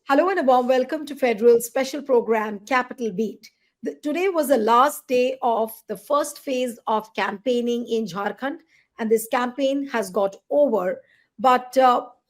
Hello and a warm welcome to Federal special program Capital Beat. Today was the last day of the first phase of campaigning in Jharkhand, and this campaign has got over. But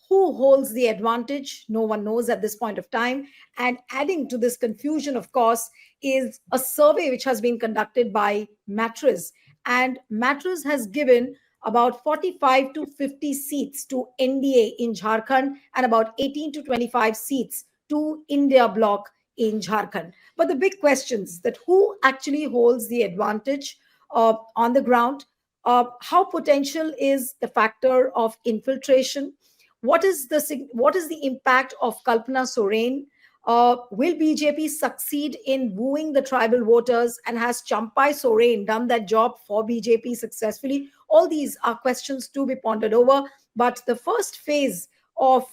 who holds the advantage? No one knows at this point of time. And adding to this confusion, of course, is a survey which has been conducted by Mattress. And Mattress has given about 45 to 50 seats to NDA in Jharkhand and about 18 to 25 seats to India bloc in Jharkhand. But the big questions that who actually holds the advantage on the ground, how potential is the factor of infiltration, what is the impact of Kalpana Soren? Will BJP succeed in wooing the tribal voters? And has Champai Soren done that job for BJP successfully? All these are questions to be pondered over. But the first phase of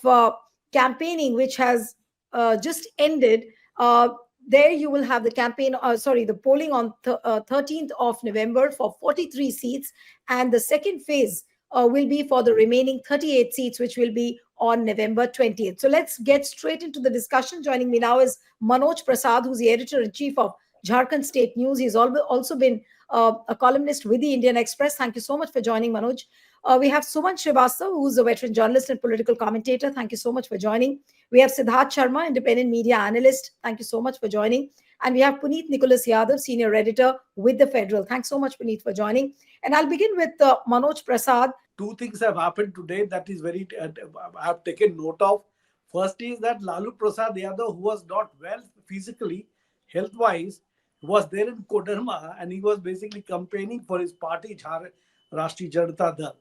campaigning, which has just ended, there you will have the the polling on 13th of November for 43 seats. And the second phase will be for the remaining 38 seats, which will be on November 20th. So let's get straight into the discussion. Joining me now is Manoj Prasad, who's the editor-in-chief of Jharkhand State News. He's also been a columnist with the Indian Express. Thank you so much for joining, Manoj. We have Suman Srivastava, who's a veteran journalist and political commentator. Thank you so much for joining. We have Siddharth Sharma, independent media analyst. Thank you so much for joining. And we have Puneet Nicholas Yadav, senior editor with The Federal. Thanks so much, Puneet, for joining. And I'll begin with Manoj Prasad. Two things have happened today that is very I have taken note of. First is that Lalu Prasad Yadav, who was not well physically, health-wise, was there in Koderma and he was basically campaigning for his party, Rashtriya Janata Dal.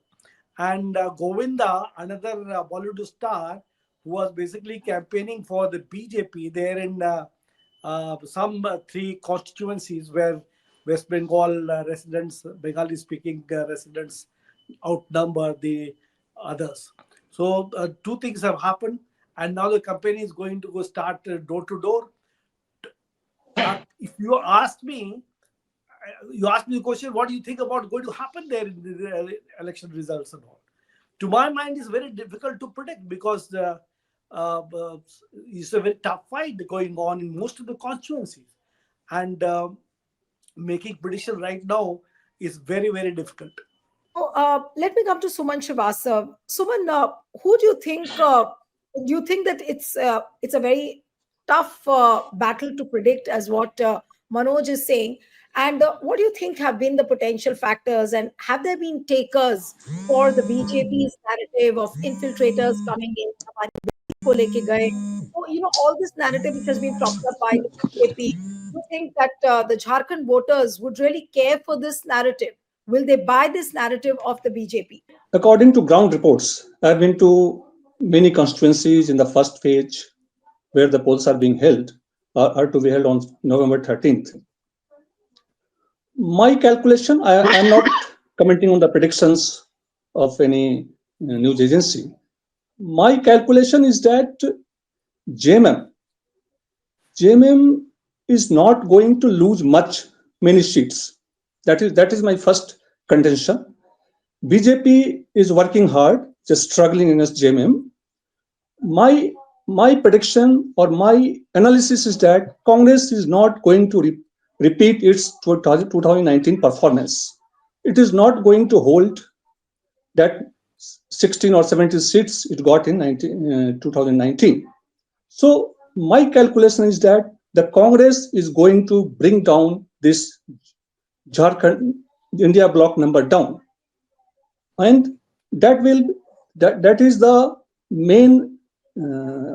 And Govinda, another Bollywood star, who was basically campaigning for the BJP there in some three constituencies where West Bengal residents, Bengali-speaking residents, outnumber the others. So two things have happened, and now the campaign is going to go start door to door. If you ask me the question, what do you think about going to happen there in the election results and all? To my mind, it's very difficult to predict because it's a very tough fight going on in most of the constituencies, and making prediction right now is very, very difficult. Let me come to Suman Srivastava. Suman, who do you think? Do you think that it's a very tough battle to predict, as what Manoj is saying? And what do you think have been the potential factors? And have there been takers for the BJP's narrative of infiltrators coming in? को लेके गए. So, all this narrative which has been propped up by the BJP, you think that the Jharkhand voters would really care for this narrative? Will they buy this narrative of the BJP? According to ground reports, I've been to many constituencies in the first phase where the polls are being held, are to be held on November 13th. My calculation, I am not commenting on the predictions of any news agency. My calculation is that JMM is not going to lose many seats. That is my first contention. BJP is working hard, just struggling against JMM. My prediction or my analysis is that Congress is not going to repeat its 2019 performance. It is not going to hold that 16 or 17 seats it got in 2019. So my calculation is that the Congress is going to bring down this Jharkhand India bloc number down, and that is the main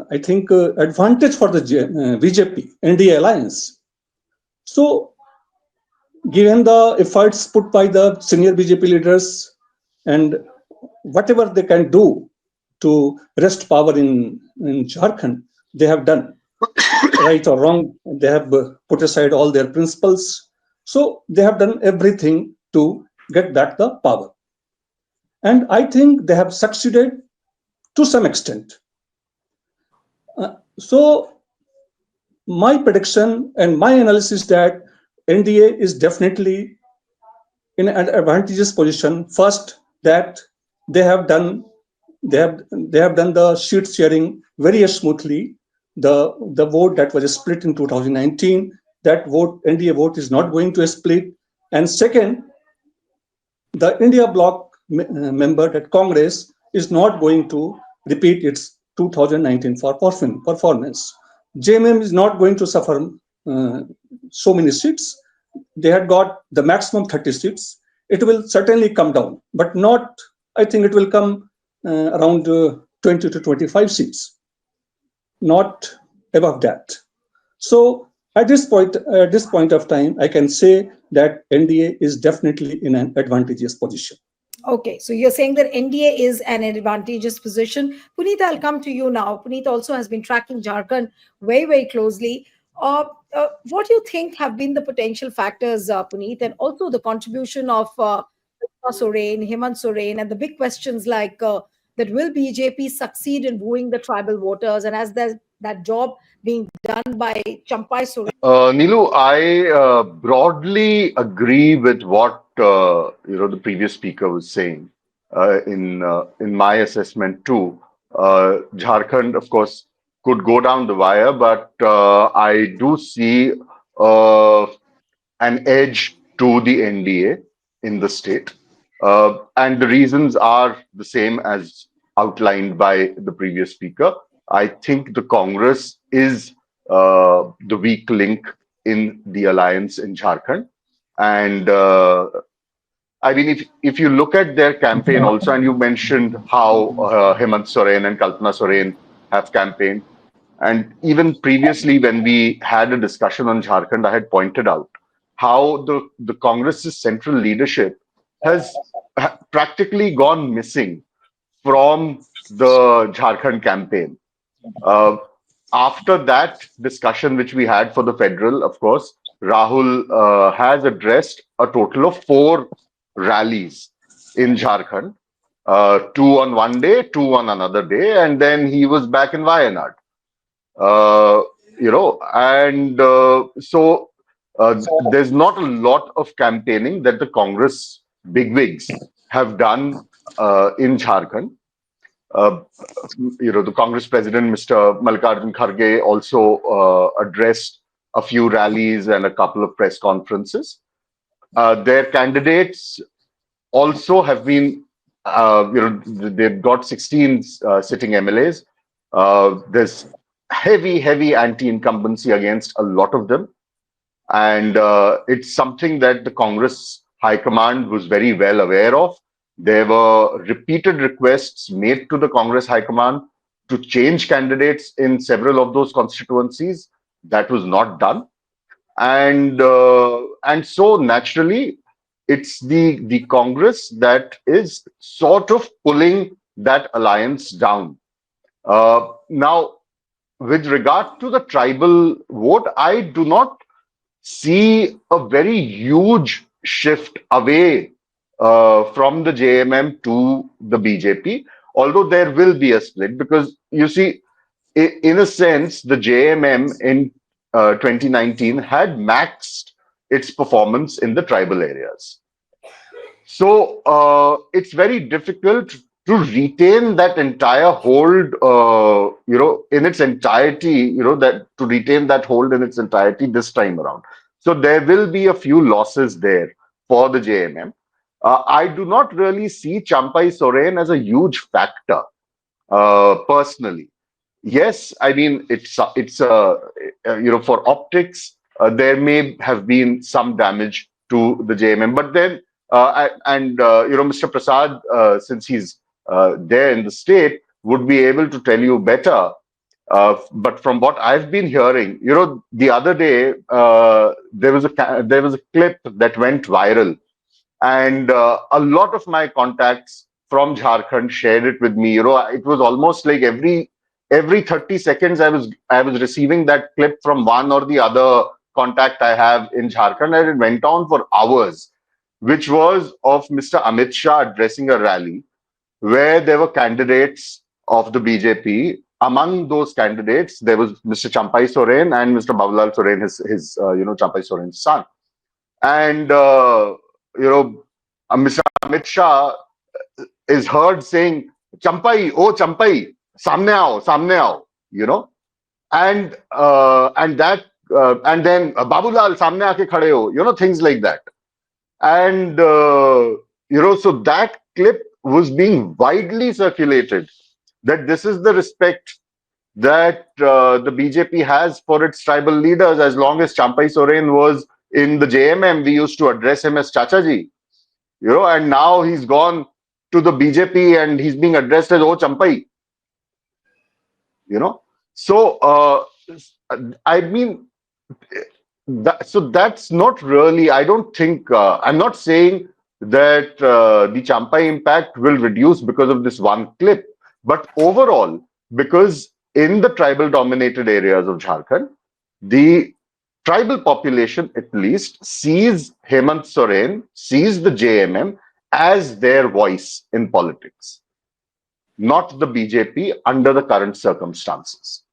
I think advantage for the BJP NDA alliance. So given the efforts put by the senior BJP leaders and whatever they can do to wrest power in Jharkhand, they have done. Right or wrong, they have put aside all their principles. So they have done everything to get back the power. And I think they have succeeded to some extent. So my prediction and my analysis that NDA is definitely in an advantageous position. First, that they have done the sheet sharing very smoothly. the vote that was split in 2019, that vote, NDA vote, is not going to split. And second, the India bloc member at Congress is not going to repeat its 2019 performance. JMM is not going to suffer uh, so many seats. They had got the maximum 30 seats. It will certainly come down, but not, I think it will come around 20 to 25 seats, not above that. So at this point of time, I can say that NDA is definitely in an advantageous position. Okay, so you're saying that NDA is an advantageous position. Puneet, I'll come to you now. Puneet also has been tracking Jharkhand very, very closely. What do you think have been the potential factors, Puneet, and also the contribution of Soren, Hemant Soren, and the big questions like that will BJP succeed in wooing the tribal voters, and as that job being done by Champai Soren? Nilu, I broadly agree with what the previous speaker was saying. In my assessment too, Jharkhand, of course, could go down the wire, but I do see uh, an edge to the NDA in the state. And the reasons are the same as outlined by the previous speaker. I think the Congress is the weak link in the alliance in Jharkhand. And I mean, if you look at their campaign also, and you mentioned how Hemant Soren and Kalpana Soren have campaigned, and even previously, when we had a discussion on Jharkhand, I had pointed out how the Congress's central leadership has practically gone missing from the Jharkhand campaign. Uh, After that discussion, which we had for the federal, of course, Rahul has addressed a total of 4 rallies in Jharkhand, two on one day, two on another day, and then he was back in Wayanad. uh, and there's not a lot of campaigning that the Congress bigwigs have done in Jharkhand. Uh, the Congress president, Mr. Mallikarjun Kharge, also addressed a few rallies and a couple of press conferences. Their candidates also have been, they've got 16 sitting MLAs. There's heavy anti-incumbency against a lot of them. And it's something that the Congress High Command was very well aware of. There were repeated requests made to the Congress High Command to change candidates in several of those constituencies. That was not done. And so naturally, it's the Congress that is sort of pulling that alliance down. Now, with regard to the tribal vote, I do not see a very huge shift away from the JMM to the BJP, although there will be a split because you see, in a sense, the JMM in 2019 had maxed its performance in the tribal areas. So it's very difficult to retain that entire hold, in its entirety, that to retain that hold in its entirety this time around. So there will be a few losses there for the JMM. I do not really see Champai Soren as a huge factor, personally. Yes, I mean for optics, there may have been some damage to the JMM, but then Mr. Prasad, since he's there in the state, would be able to tell you better. But from what I've been hearing, the other day there was a clip that went viral, and a lot of my contacts from Jharkhand shared it with me. It was almost like every 30 seconds I was receiving that clip from one or the other contact I have in Jharkhand, and it went on for hours, which was of Mr. Amit Shah addressing a rally where there were candidates of the BJP. Among those candidates, there was Mr. Champai Soren and Mr. Babalal Soren, his Champai Soren's son. And Mr. Amit Shah is heard saying, "Champai, oh Champai, samne aao," and then Babulal samne aake khade ho, things like that. And so that clip was being widely circulated, that this is the respect that the BJP has for its tribal leaders. As long as Champai Soren was in the JMM, we used to address him as Chachaji, and now he's gone to the BJP and he's being addressed as Oh Champai, you know. So, I mean, so that's not really, I don't think, I'm not saying that the Champai impact will reduce because of this one clip, but overall, because in the tribal dominated areas of Jharkhand, the tribal population at least sees Hemant Soren, sees the JMM as their voice in politics, not the BJP under the current circumstances.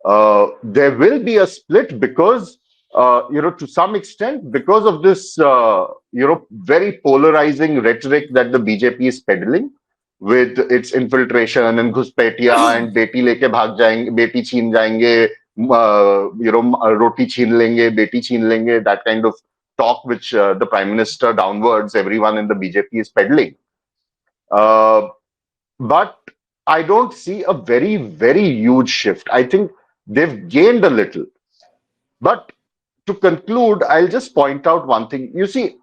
There will be a split because, to some extent, because of this, very polarizing rhetoric that the BJP is peddling with its infiltration and घुसपैठिया and बेटी लेके भाग जाएंगे, बेटी छीन जाएंगे, roti छीन लेंगे, बेटी छीन लेंगे, that kind of talk which the Prime Minister downwards, everyone in the BJP is peddling. But I don't see a very, very huge shift. I think they've gained a little. But to conclude, I'll just point out one thing. You see,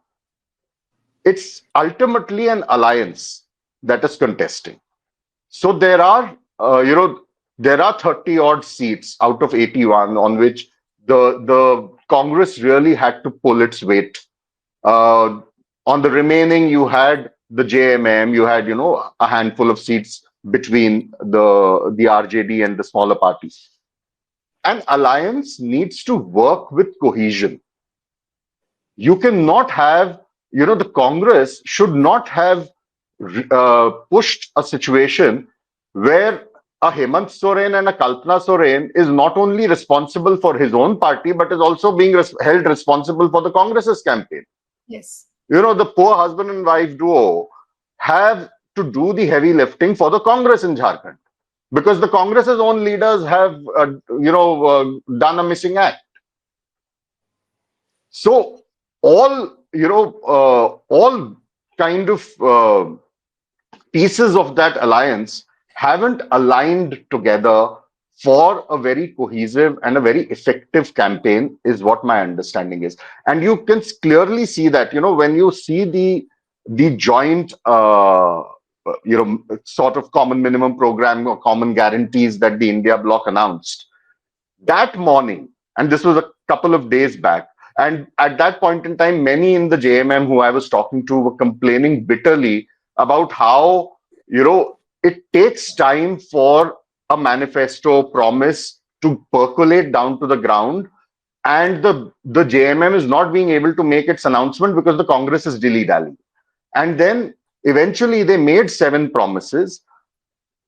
it's ultimately an alliance that is contesting. So there are, there are 30 odd seats out of 81 on which the Congress really had to pull its weight. On the remaining, you had the JMM, you had, a handful of seats between the RJD and the smaller parties. An alliance needs to work with cohesion. You cannot have, the Congress should not have pushed a situation where a Hemant Soren and a Kalpana Soren is not only responsible for his own party, but is also being held responsible for the Congress's campaign. Yes. The poor husband and wife duo have to do the heavy lifting for the Congress in Jharkhand, because the Congress's own leaders have, done a missing act. So all, all kind of pieces of that alliance haven't aligned together for a very cohesive and a very effective campaign, is what my understanding is. And you can clearly see that, when you see the joint, sort of common minimum program or common guarantees that the India bloc announced that morning, and this was a couple of days back. And at that point in time, many in the JMM who I was talking to were complaining bitterly about how, it takes time for a manifesto promise to percolate down to the ground. And the JMM is not being able to make its announcement because the Congress is dilly-dally. And then eventually they made 7 promises.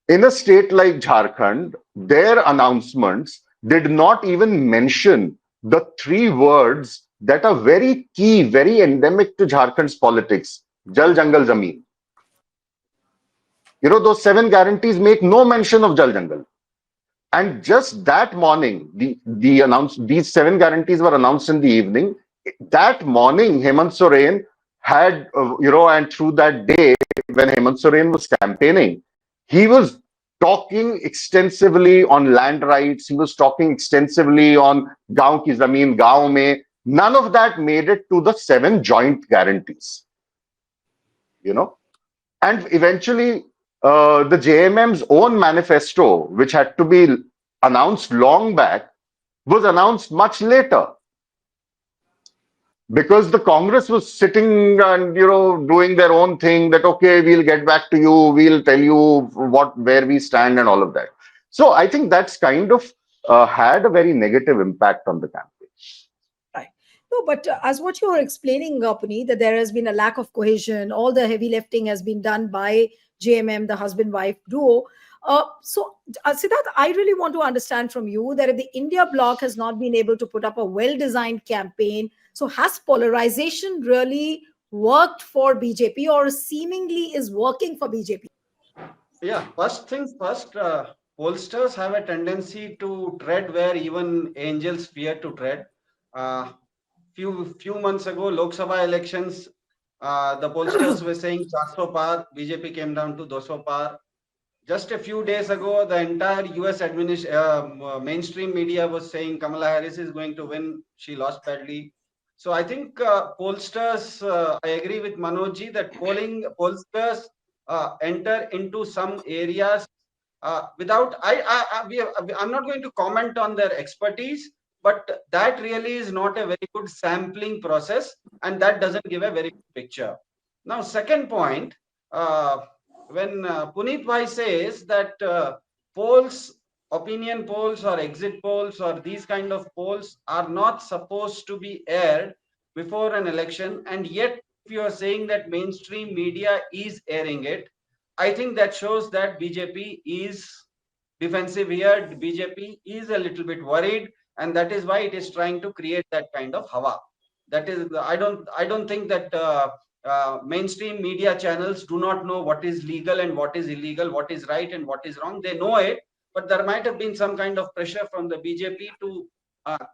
In a state like Jharkhand, their announcements did not even mention the 3 words that are very key, very endemic to Jharkhand's politics: Jal, Jangal, Zameen. Those 7 guarantees make no mention of Jal, Jangal. And just that morning, these 7 guarantees were announced in the evening. That morning, Hemant Soren had, and through that day, when Hemant Soren was campaigning, he was talking extensively on land rights. He was talking extensively on Gaon ki Zameen, Gaon mein. None of that made it to the 7 joint guarantees. And eventually, the JMM's own manifesto, which had to be announced long back, was announced much later, because the Congress was sitting and, doing their own thing, that, okay, we'll get back to you, we'll tell you where we stand and all of that. So I think that's kind of had a very negative impact on the campaign. Right. No, but as what you were explaining, Puneet, that there has been a lack of cohesion, all the heavy lifting has been done by JMM, the husband-wife duo. So, Siddharth, I really want to understand from you that if the India bloc has not been able to put up a well-designed campaign, so has polarization really worked for BJP, or seemingly is working for BJP? Yeah, first things first, pollsters have a tendency to tread where even angels fear to tread. Uh, few months ago, Lok Sabha elections, the pollsters were saying 400 par, BJP came down to 200 par. Just a few days ago, the entire US mainstream media was saying Kamala Harris is going to win. She lost badly. So I think pollsters, I agree with Manojji that pollsters enter into some areas without. I'm not going to comment on their expertise, but that really is not a very good sampling process, and that doesn't give a very good picture. Now, second point. When Puneet Bhai says that opinion polls or exit polls or these kind of polls are not supposed to be aired before an election, and yet if you are saying that mainstream media is airing it, I think that shows that BJP is defensive here. BJP is a little bit worried, and that is why it is trying to create that kind of hawa. That is, I don't think that mainstream media channels do not know what is legal and what is illegal, what is right and what is wrong. They know it, but there might have been some kind of pressure from the BJP to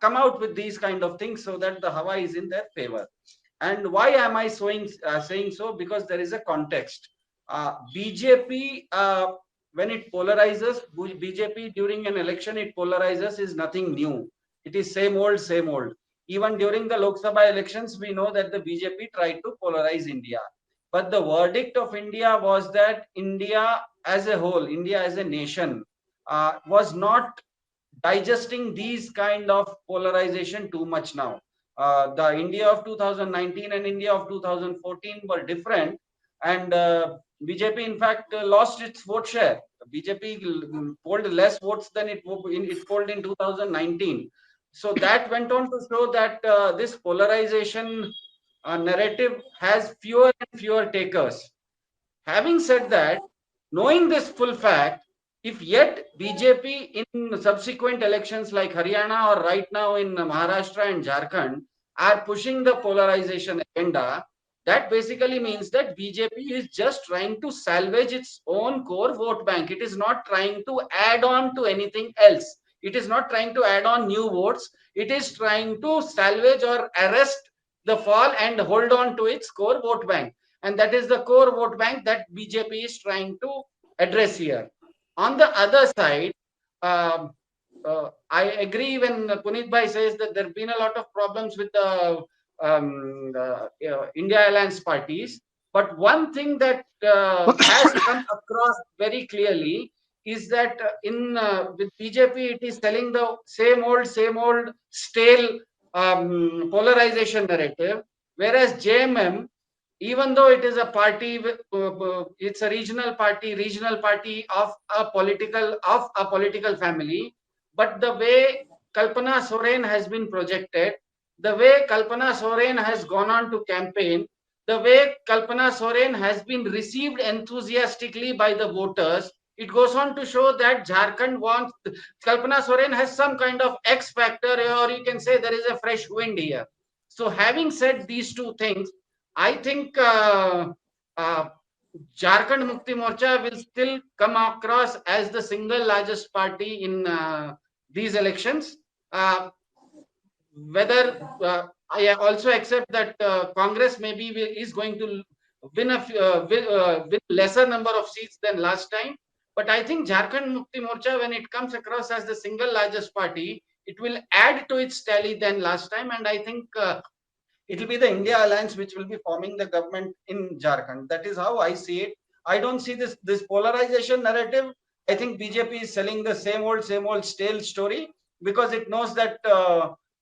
come out with these kind of things so that the hawa is in their favor. And why am I saying so? Because there is a context. BJP, when it polarizes, BJP during an election, it polarizes is nothing new. It is same old, same old. Even during the Lok Sabha elections, we know that the BJP tried to polarize India. But the verdict of India was that India as a whole, India as a nation, was not digesting these kind of polarization too much now. The India of 2019 and India of 2014 were different, and BJP in fact lost its vote share. BJP polled less votes than it polled in 2019. So that went on to show that this polarization narrative has fewer and fewer takers. Having said that, knowing this full fact, if yet BJP in subsequent elections like Haryana or right now in Maharashtra and Jharkhand are pushing the polarization agenda, that basically means that BJP is just trying to salvage its own core vote bank. It is not trying to add on to anything else. It is not trying to add on new votes. It is trying to salvage or arrest the fall and hold on to its core vote bank, and that is the core vote bank that BJP is trying to address here. On the other side, um, I agree when Puneet Bhai says that there have been a lot of problems with the India Alliance parties. But one thing that has come across very clearly is that with BJP, it is telling the same old stale polarization narrative, whereas JMM, even though it is a party, it's a regional party of a political family, but the way Kalpana Soren has been projected, the way Kalpana Soren has gone on to campaign, the way Kalpana Soren has been received enthusiastically by the voters, it goes on to show that Jharkhand wants, Kalpana Soren has some kind of X factor, or you can say there is a fresh wind here. So having said these two things, I think uh, Jharkhand Mukti Morcha will still come across as the single largest party in these elections. Uh, whether I also accept that Congress maybe is going to win lesser number of seats than last time, but I think Jharkhand Mukti Morcha, when it comes across as the single largest party, it will add to its tally than last time, and I think it will be the India Alliance which will be forming the government in Jharkhand. That is how I see it. I don't see this polarization narrative. I think BJP is selling the same old stale story because it knows that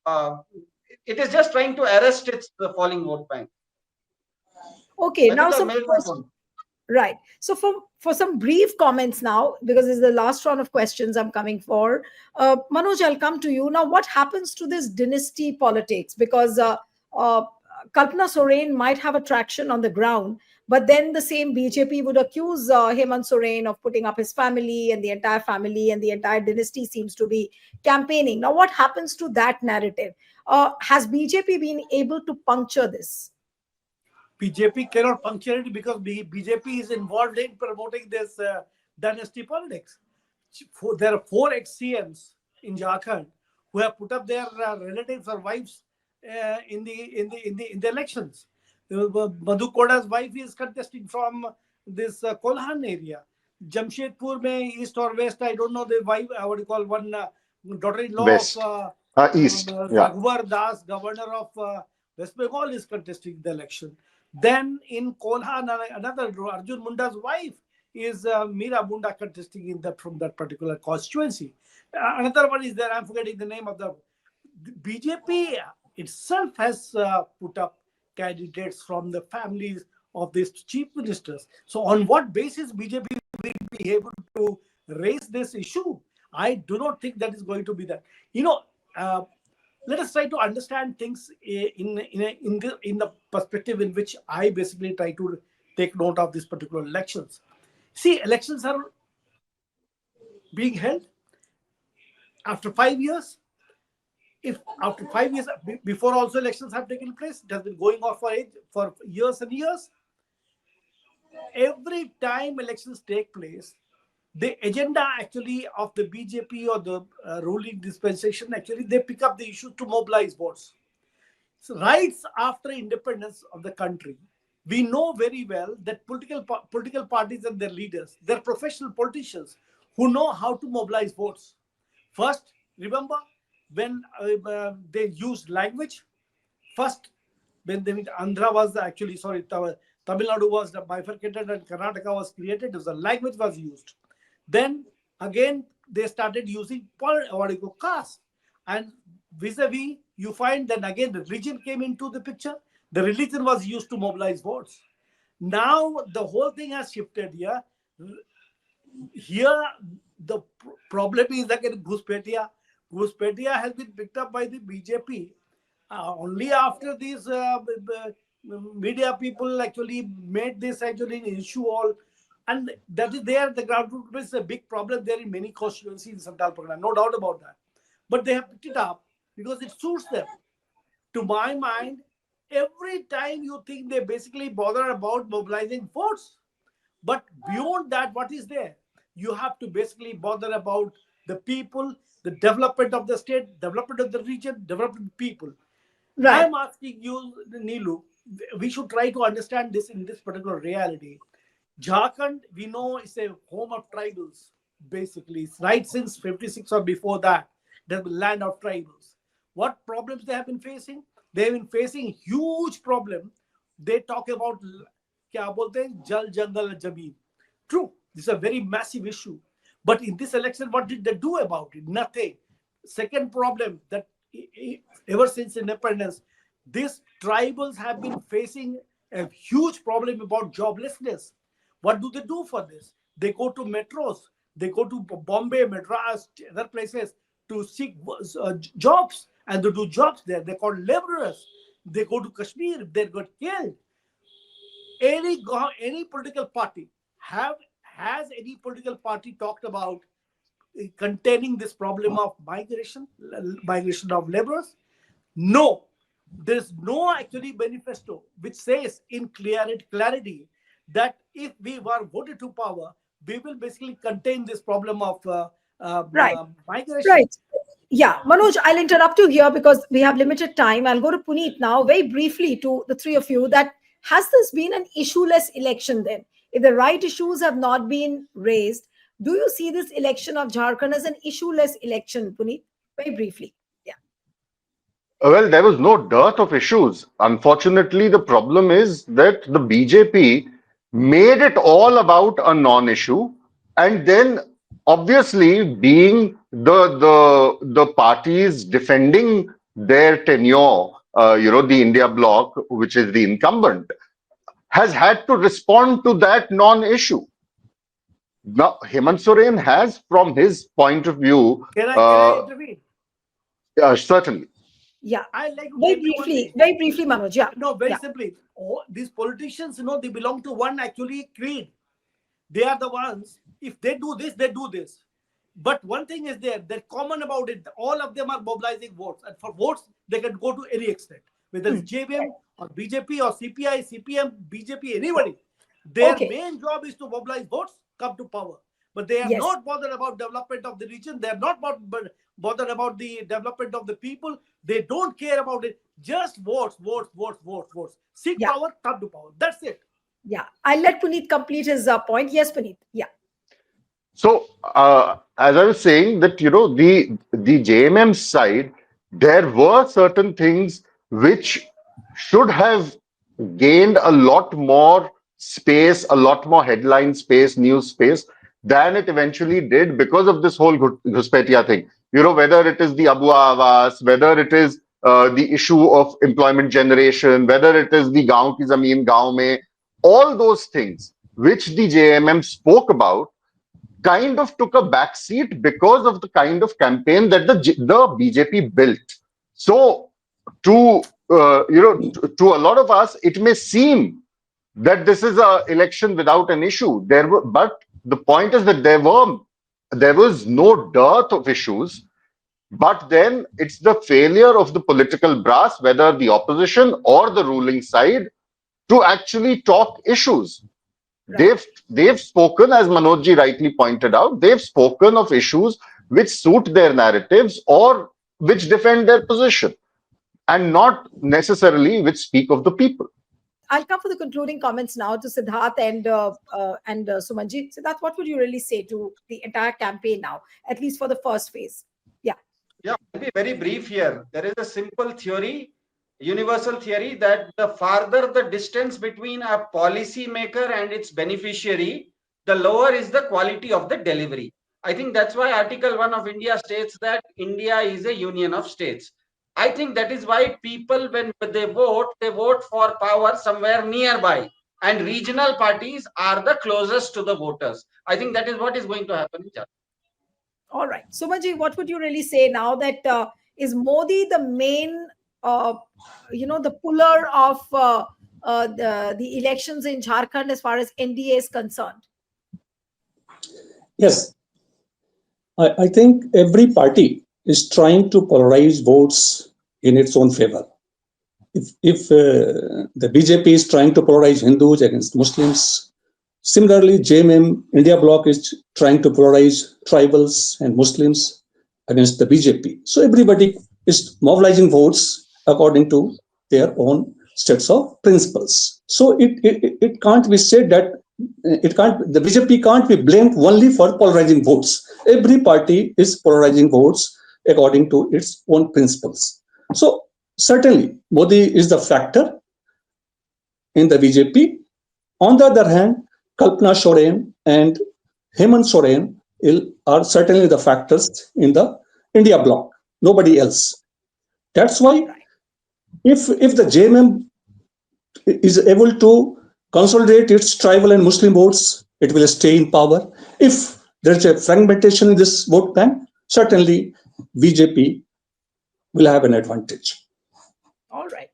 uh, it is just trying to arrest its the falling vote bank. Okay, I now think I some made my point. right. So for some brief comments now, because this is the last round of questions I'm coming for. Manoj, I'll come to you now. What happens to this dynasty politics? Because uh, Kalpana Soren might have attraction on the ground, but then the same BJP would accuse Hemant Soren of putting up his family, and the entire dynasty seems to be campaigning. Now, what happens to that narrative? Has BJP been able to puncture this? BJP cannot puncture it because BJP is involved in promoting this dynasty politics. there are 4 ex-CMs in Jharkhand who have put up their relatives or wives in the elections. Madhu Koda's wife is contesting from this Kolhan area. Jamshedpur mein east or west, I don't know the wife. What do you call one daughter-in-law of West, East. Yeah. Raghuvar Das, governor of West Bengal, is contesting the election. Then in Kolhan, another Arjun Munda's wife is Meera Munda contesting from that particular constituency. Another one is there. I'm forgetting the name of the BJP itself has put up candidates from the families of these chief ministers. So on what basis BJP will be able to raise this issue? I do not think that is going to be that. Let us try to understand things in the perspective in which I basically try to take note of these particular elections. See, elections are being held after 5 years. If after 5 years, before also elections have taken place, it has been going on for years and years. Every time elections take place, the agenda actually of the BJP or the ruling dispensation, actually they pick up the issue to mobilize votes. So right after independence of the country, we know very well that political parties and their leaders, they're professional politicians who know how to mobilize votes. First, remember when they used language. First, when Andhra was actually, sorry, Tamil Nadu was bifurcated and Karnataka was created, the language was used. Then again, they started using caste. And vis-a-vis, you find that again the religion came into the picture. The religion was used to mobilize votes. Now the whole thing has shifted here. Here, the problem is again Ghuspetia. Ghuspetia has been picked up by the BJP only after these media people actually made this actually an issue all. And that is there, the ground root is a big problem there in many constituencies in Santal Pargana, no doubt about that. But they have picked it up because it suits them. To my mind, every time you think they basically bother about mobilizing votes. But beyond that, what is there? You have to basically bother about the people, the development of the state, development of the region, development of people. Right. I'm asking you, Neelu, we should try to understand this in this particular reality. Jharkhand, we know, is a home of tribals, basically. Right since 56 or before that, there's the land of tribals. What problems they have been facing? They have been facing huge problem. They talk about kya bolte hain, jal, jangal, jameen. True, this is a very massive issue. But in this election, what did they do about it? Nothing. Second problem, that ever since independence, these tribals have been facing a huge problem about joblessness. What do they do for this? They go to metros, they go to Bombay, Madras, other places to seek jobs, and they do jobs there. They're called laborers. They go to Kashmir, they got killed. Any political party has any political party talked about containing this problem of migration of laborers? No. There's no actually manifesto which says in clarity that if we were voted to power, we will basically contain this problem of migration. Right. Yeah, Manoj, I'll interrupt you here because we have limited time. I'll go to Puneet now, very briefly to the three of you. That has this been an issueless election then? If the right issues have not been raised, do you see this election of Jharkhand as an issueless election, Puneet? Very briefly. Yeah. Well, there was no dearth of issues. Unfortunately, the problem is that the BJP made it all about a non-issue, and then obviously being the parties defending their tenure, the India bloc, which is the incumbent, has had to respond to that non-issue. Now, Hemant Soren has, from his point of view, can I intervene? Certainly. Yeah, I like very briefly, Manoj. Yeah, no, very simply. These politicians, they belong to one actually creed. They are the ones. If they do this, they do this. But one thing is there, they're common about it. All of them are mobilizing votes, and for votes, they can go to any extent, whether it's JMM or BJP or CPI, CPM, BJP, anybody. Their main job is to mobilize votes, come to power. but they are Yes. not bothered about development of the region. They are not bothered about the development of the people. They don't care about it. Just votes, votes, votes, votes, votes. Seek Yeah. power, come to power. That's it. Yeah. I'll let Puneet complete his point. Yes, Puneet. Yeah. So, as I was saying, that the JMM side, there were certain things which should have gained a lot more space, a lot more headline space, news space than it eventually did because of this whole Ghuspetia thing. Whether it is the Abu Awas, whether it is the issue of employment generation, whether it is the Gaon ki Zameen Gaon mein, all those things which the JMM spoke about kind of took a backseat because of the kind of campaign that the BJP built. So, to to a lot of us, it may seem that this is a election without an issue. But the point is that there was no dearth of issues. But then it's the failure of the political brass, whether the opposition or the ruling side, to actually talk issues. Right. They've spoken, as Manojji rightly pointed out, they've spoken of issues which suit their narratives or which defend their position, and not necessarily which speak of the people. I'll come for the concluding comments now to Siddharth and Sumanji. Siddharth, what would you really say to the entire campaign now, at least for the first phase? Yeah. Yeah, I'll be very brief here. There is a simple theory, universal theory, that the farther the distance between a policy maker and its beneficiary, the lower is the quality of the delivery. I think that's why Article 1 of India states that India is a union of states. I think that is why people, when they vote for power somewhere nearby. And regional parties are the closest to the voters. I think that is what is going to happen in Jharkhand. All right. Sumanji, what would you really say now that is Modi the main, the puller of the elections in Jharkhand as far as NDA is concerned? Yes, I think every party is trying to polarize votes in its own favor. If the BJP is trying to polarize Hindus against Muslims, similarly, JMM India bloc is trying to polarize tribals and Muslims against the BJP. So everybody is mobilizing votes according to their own sets of principles. So it can't be said that the BJP can't be blamed only for polarizing votes. Every party is polarizing votes according to its own principles. So certainly, Modi is the factor in the BJP. On the other hand, Kalpana Soren and Hemant Soren are certainly the factors in the India bloc. Nobody else. That's why, if the JMM is able to consolidate its tribal and Muslim votes, it will stay in power. If there's a fragmentation in this vote bank, certainly BJP will have an advantage. All right.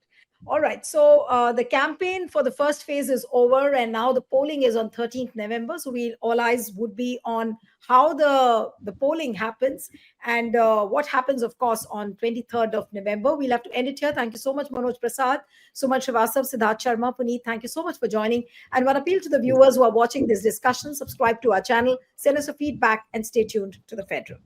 All right. So the campaign for the first phase is over, and now the polling is on 13th November. So all eyes would be on how the polling happens and what happens, of course, on 23rd of November. We'll have to end it here. Thank you so much, Manoj Prasad, Suman Srivastav, Siddharth Sharma, Puneet. Thank you so much for joining. And one appeal to the viewers who are watching this discussion: subscribe to our channel, send us a feedback, and stay tuned to the Federal.